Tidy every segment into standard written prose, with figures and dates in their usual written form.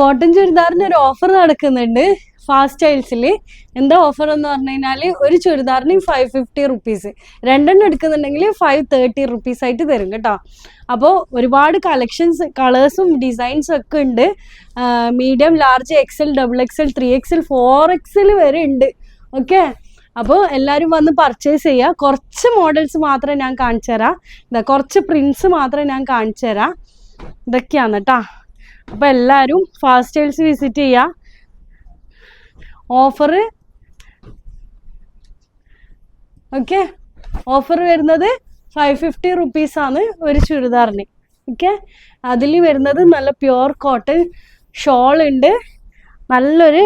Cotton ചുരിദാറിന് ഒരു offer നടക്കുന്നുണ്ട് fast സ്റ്റൈൽസിൽ. എന്താ ഓഫർ എന്ന് പറഞ്ഞു കഴിഞ്ഞാൽ ഒരു ചുരിദാറിന് 550 റുപ്പീസ്, രണ്ടെണ്ണം എടുക്കുന്നുണ്ടെങ്കിൽ 530 റുപ്പീസ് ആയിട്ട് തരും കേട്ടോ. അപ്പോൾ ഒരുപാട് കളക്ഷൻസ്, കളേഴ്സും ഡിസൈൻസും ഒക്കെ ഉണ്ട്. Medium, large, XL, double XL, 3XL, 4XL വരെ ഉണ്ട്. ഓക്കെ, അപ്പോൾ എല്ലാവരും വന്ന് പർച്ചേസ് ചെയ്യുക. കുറച്ച് മോഡൽസ് മാത്രമേ ഞാൻ കാണിച്ചു തരാം. ഇതാ കുറച്ച് പ്രിൻസ് മാത്രമേ ഞാൻ കാണിച്ചു തരാം. ഇതൊക്കെയാണ് കേട്ടോ. അപ്പോൾ എല്ലാവരും ഫാസ്റ്റ് സ്റ്റൈൽസ് വിസിറ്റ് ചെയ്യുക. ഓഫർ ഓക്കെ, ഓഫർ വരുന്നത് 550 റുപ്പീസാണ് ഒരു ചുരിദാറിന്. ഓക്കെ, അതിൽ വരുന്നത് നല്ല പ്യുവർ കോട്ടൺ ഷോൾ ഉണ്ട്, നല്ലൊരു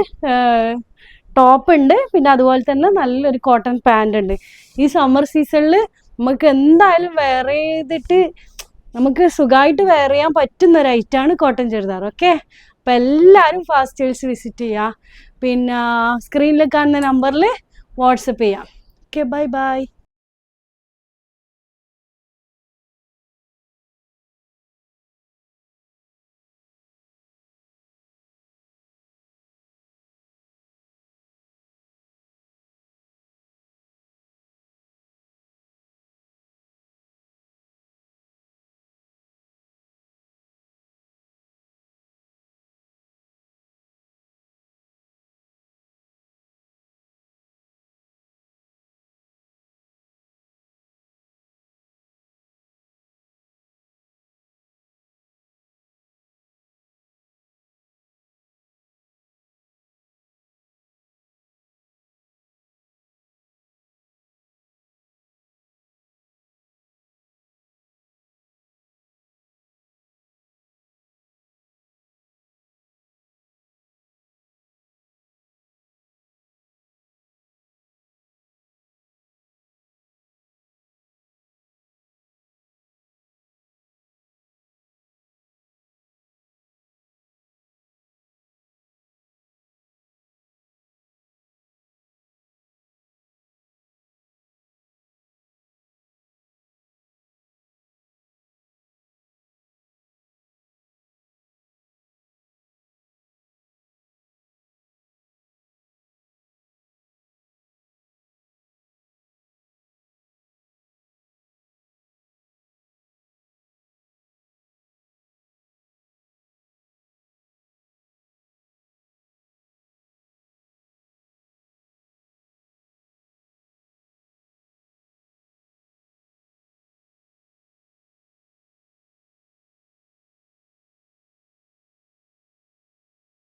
ടോപ്പ് ഉണ്ട്, പിന്നെ അതുപോലെ തന്നെ നല്ലൊരു കോട്ടൺ പാൻ്റ് ഉണ്ട്. ഈ സമ്മർ സീസണിൽ നമുക്ക് എന്തായാലും വെയർ ചെയ്തിട്ട് നമുക്ക് സുഖമായിട്ട് വെയർ ചെയ്യാൻ പറ്റുന്ന ഒരു ഐറ്റമാണ് കോട്ടൺ ചുരിദാർ. ഓക്കെ, അപ്പം എല്ലാവരും ഫാസ്റ്റ് സ്റ്റൈൽസ് വിസിറ്റ് ചെയ്യുക. പിന്നെ സ്ക്രീനിൽ കാണുന്ന നമ്പറിൽ വാട്സപ്പ് ചെയ്യാം. Okay, bye bye.